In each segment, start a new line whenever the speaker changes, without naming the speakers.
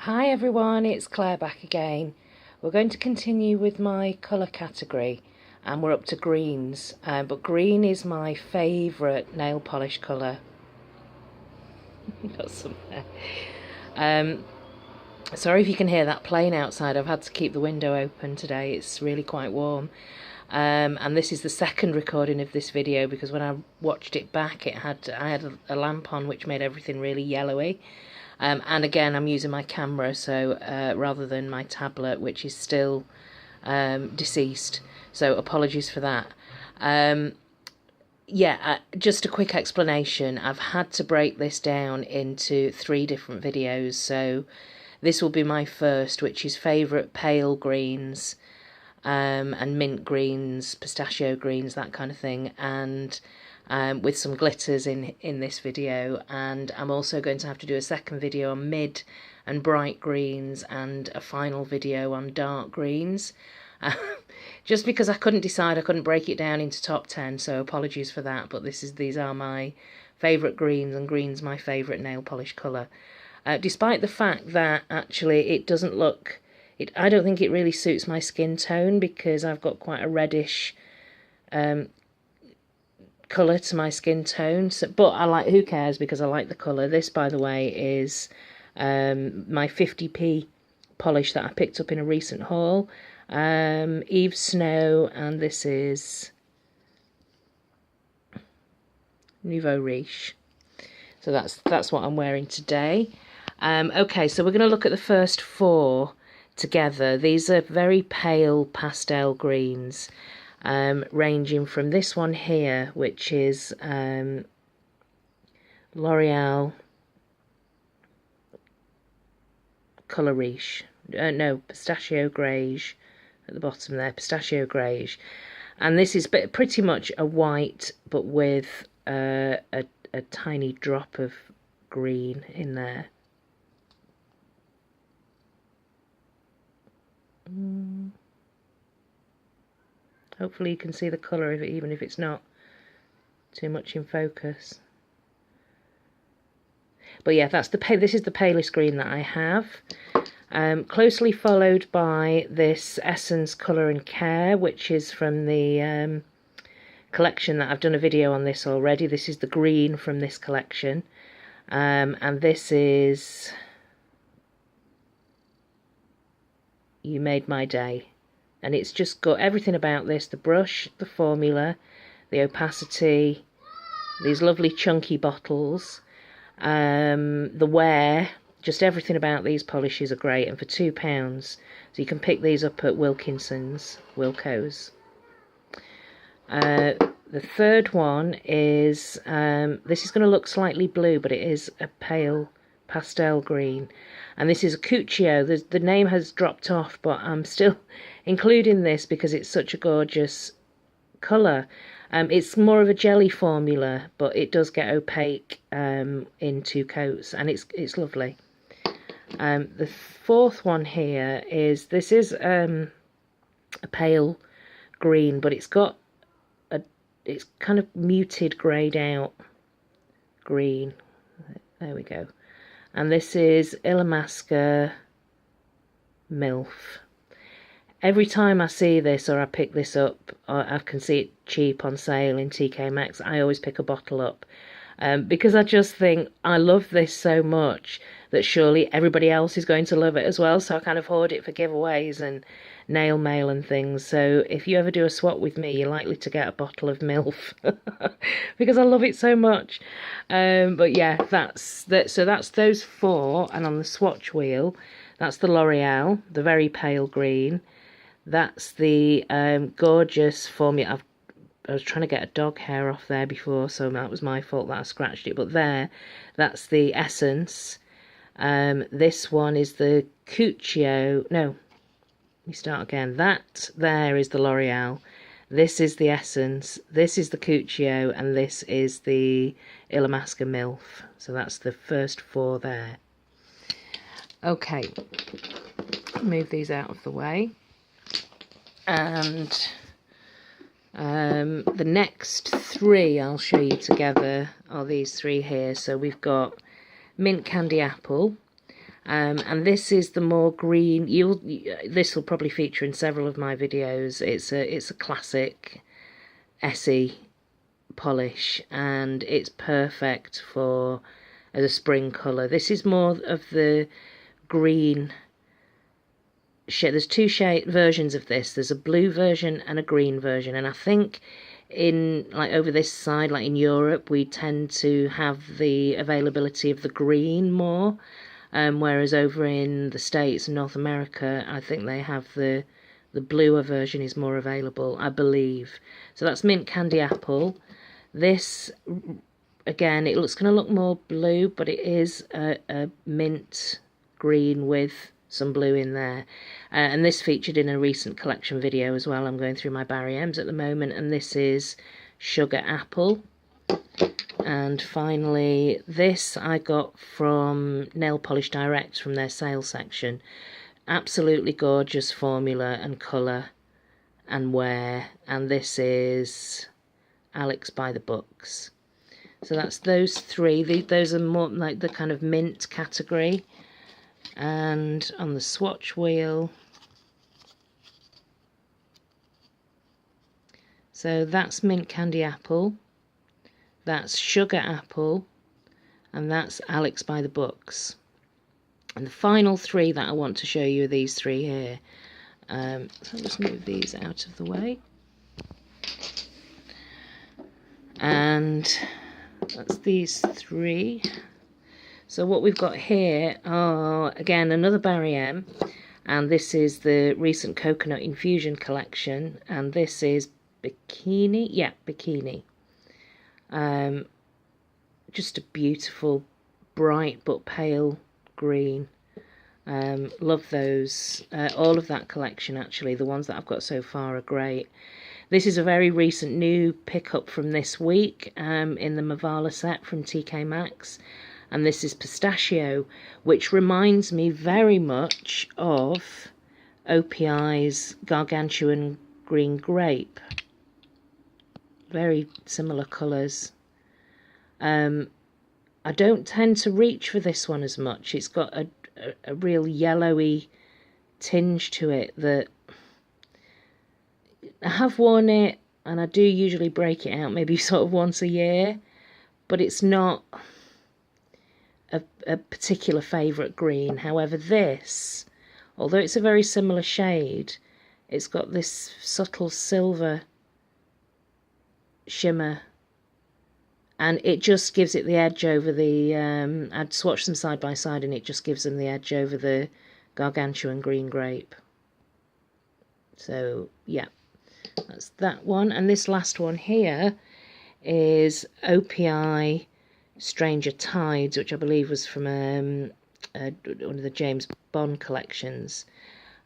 Hi everyone, it's Claire back again. We're going to continue with my colour category and we're up to greens, but green is my favourite nail polish colour. Got some there. Sorry if you can hear that plane outside. I've had to keep the window open today, it's really quite warm. And this is the second recording of this video because when I watched it back I had a lamp on which made everything really yellowy. And again, I'm using my camera, so rather than my tablet, which is still deceased. So apologies for that. Just a quick explanation. I've had to break this down into 3 different videos. So this will be my first, which is favourite pale greens, and mint greens, pistachio greens, that kind of thing. And with some glitters in this video, and I'm also going to have to do a second video on mid and bright greens and a final video on dark greens, just because I couldn't decide, I couldn't break it down into top 10, so apologies for that. But these are my favourite greens, and green's my favourite nail polish colour, despite the fact that actually it doesn't look, I don't think it really suits my skin tone because I've got quite a reddish colour to my skin tone, so, but I like, who cares, because I like the colour. This, by the way, is my 50p polish that I picked up in a recent haul, Eve Snow, and this is Nouveau Riche. So that's what I'm wearing today. Okay, so we're going to look at the first 4 together. These are very pale pastel greens. Ranging from this one here, which is L'Oreal Colour Riche, no, Pistachio Greige at the bottom there, Pistachio Greige, and this is pretty much a white, but with a tiny drop of green in there. Hopefully you can see the colour of it, even if it's not too much in focus. But yeah, this is the palest green that I have. Closely followed by this Essence Colour and Care, which is from the collection that I've done a video on this already. This is the green from this collection. And this is You Made My Day. And it's just got everything about this: the brush, the formula, the opacity, these lovely chunky bottles, the wear, just everything about these polishes are great. And for £2, so you can pick these up at Wilko's. The third one is, this is going to look slightly blue, but it is a pale pastel green, and this is a Cuccio. The name has dropped off, but I'm still including this because it's such a gorgeous colour. It's more of a jelly formula, but it does get opaque in 2 coats, and it's lovely. The fourth one here is, this is a pale green, but it's got it's kind of muted, greyed out green. There we go. And this is Illamasqua MILF. Every time I see this or I pick this up, or I can see it cheap on sale in TK Maxx, I always pick a bottle up, because I just think I love this so much that surely everybody else is going to love it as well. So I kind of hoard it for giveaways and nail mail and things. So if you ever do a swap with me, you're likely to get a bottle of MILF because I love it so much. But yeah, that's those 4. And on the swatch wheel, that's the L'Oreal, the very pale green. That's the gorgeous formula. I was trying to get a dog hair off there before, so that was my fault that I scratched it. But that's the Essence. This one is the Cuccio. No, let me start again. That there is the L'Oreal. This is the Essence. This is the Cuccio, and this is the Illamasqua MILF. So that's the first 4 there. Okay, move these out of the way. And the next 3 I'll show you together are these 3 here. So we've got Mint Candy Apple, And this is the more green. This will probably feature in several of my videos. It's a classic Essie polish, and it's perfect for as a spring colour. This is more of the green shade. There's two versions of this. There's a blue version and a green version, and I think in like over this side, like in Europe, we tend to have the availability of the green more, whereas over in the States and North America, I think they have the bluer version is more available, I believe. So that's mint candy apple. This, again, it's going to look more blue, but it is a mint green with some blue in there. And this featured in a recent collection video as well. I'm going through my Barry M's at the moment, and this is sugar apple. And finally, this I got from Nail Polish Direct from their sale section. Absolutely gorgeous formula and colour and wear. And this is Alex by the Books. So that's those three. Those are more like the kind of mint category. And on the swatch wheel, so that's mint candy apple, that's sugar apple, and that's Alex by the Books. And the final three that I want to show you are these three here. So I'll just move these out of the way. And that's these three. So what we've got here are, again, another Barry M, and this is the recent Coconut Infusion collection, and this is Bikini, yeah, Bikini. Just a beautiful, bright but pale green. Love those. All of that collection, actually. The ones that I've got so far are great. This is a very recent new pickup from this week in the Mavala set from TK Maxx. And this is Pistachio, which reminds me very much of OPI's Gargantuan Green Grape. Very similar colours. I don't tend to reach for this one as much. It's got a real yellowy tinge to it that I have worn it, and I do usually break it out maybe sort of once a year, but it's not a particular favourite green. However, this, although it's a very similar shade, it's got this subtle silver shimmer, and it just gives it the edge over the I'd swatch them side by side, and it just gives them the edge over the Gargantuan Green Grape. So yeah, that's that one. And this last one here is OPI Stranger Tides, which I believe was from one of the James Bond collections.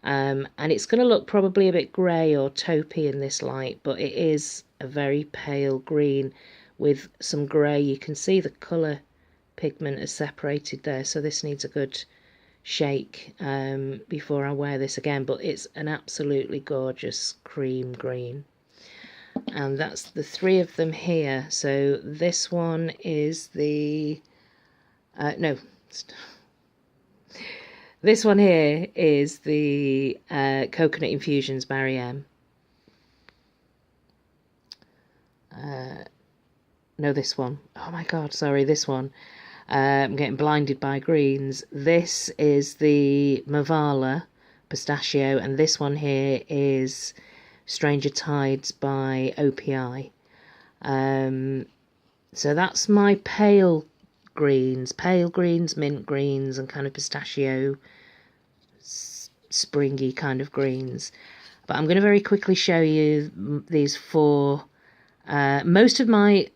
And it's going to look probably a bit grey or taupey in this light, but it is a very pale green with some grey. You can see the colour pigment is separated there, so this needs a good shake before I wear this again, but it's an absolutely gorgeous cream green. And that's the three of them here. So this one is the this one here is the Coconut Infusions Barry M. No, this one. Oh my god, sorry, this one. I'm getting blinded by greens. This is the Mavala Pistachio, and this one here is Stranger Tides by OPI. So that's my pale greens, mint greens, and kind of pistachio, springy kind of greens. But I'm going to very quickly show you these four. Most of my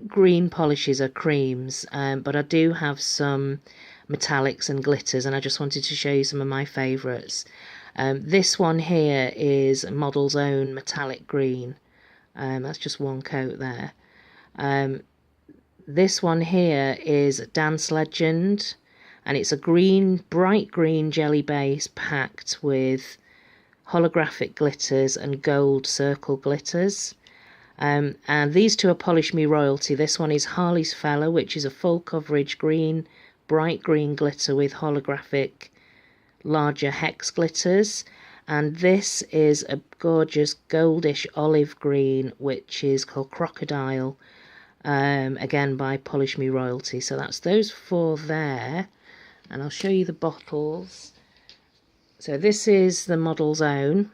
green polishes are creams, but I do have some metallics and glitters, and I just wanted to show you some of my favourites. This one here is Model's Own Metallic Green. That's just one coat there. This one here is Dance Legend, and it's a green, bright green jelly base packed with holographic glitters and gold circle glitters. And these two are Polish Me Royalty. This one is Harley's Fella, which is a full coverage green bright green glitter with holographic larger hex glitters, and this is a gorgeous goldish olive green which is called Crocodile, again by Polish Me Royalty. So that's those four there, and I'll show you the bottles. So this is the Model's Own,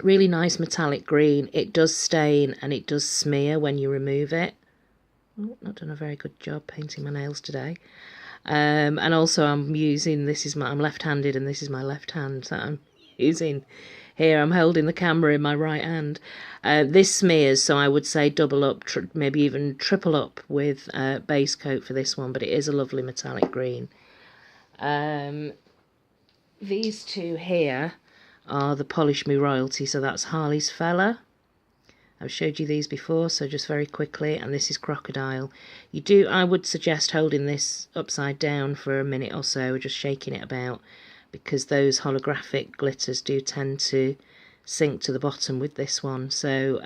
really nice metallic green. It does stain and it does smear when you remove it. Oh, not done a very good job painting my nails today. And also I'm using, I'm left-handed and this is my left hand that I'm using here. I'm holding the camera in my right hand. This smears, so I would say double up, maybe even triple up with base coat for this one, but it is a lovely metallic green. These two here are the Polish Me Royalty, so that's Harley's Fella. I've showed you these before, so just very quickly, and this is Crocodile. I would suggest holding this upside down for a minute or so, just shaking it about, because those holographic glitters do tend to sink to the bottom with this one. So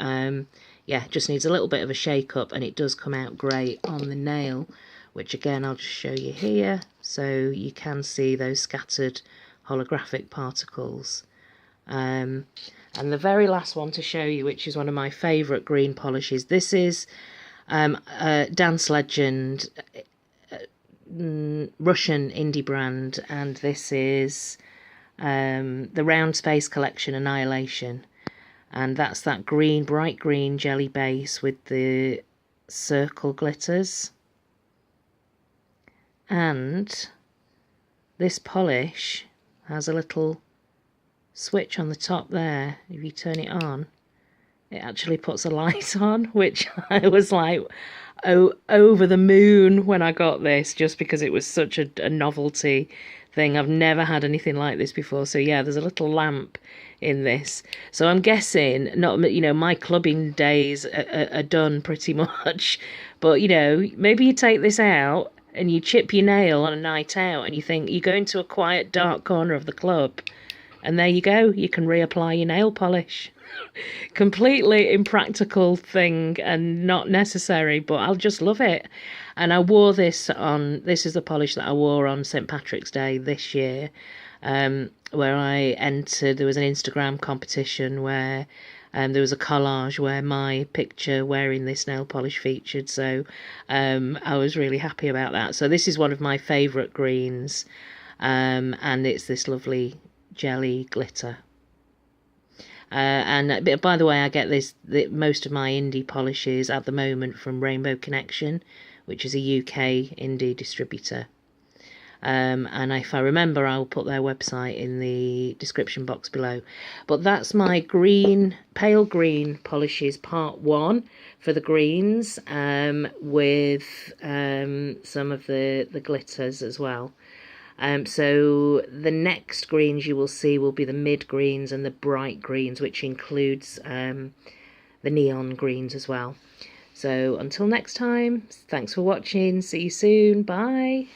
yeah, just needs a little bit of a shake up, and it does come out great on the nail, which again I'll just show you here, so you can see those scattered holographic particles. And the very last one to show you, which is one of my favourite green polishes, this is a dance legend, Russian indie brand, and this is the Round Space Collection Annihilation, and that's that green, bright green jelly base with the circle glitters. And this polish has a little switch on the top there. If you turn it on, it actually puts a light on, which I was like, oh, over the moon when I got this, just because it was such a novelty thing. I've never had anything like this before. So yeah, there's a little lamp in this. So I'm guessing, not, my clubbing days are done pretty much, but maybe you take this out and you chip your nail on a night out, and you think you go into a quiet dark corner of the club, and there you go, you can reapply your nail polish. Completely impractical thing and not necessary, but I'll just love it. And I wore this is the polish that I wore on St. Patrick's Day this year, where I entered, there was an Instagram competition where there was a collage where my picture wearing this nail polish featured, so I was really happy about that. So this is one of my favourite greens, and it's this lovely jelly glitter. And by the way, I get most of my indie polishes at the moment from Rainbow Connection, which is a UK indie distributor. And if I remember, I'll put their website in the description box below. But that's my pale green polishes part 1 for the greens, with some of the glitters as well. So the next greens you will see will be the mid greens and the bright greens, which includes the neon greens as well. So until next time, thanks for watching. See you soon. Bye.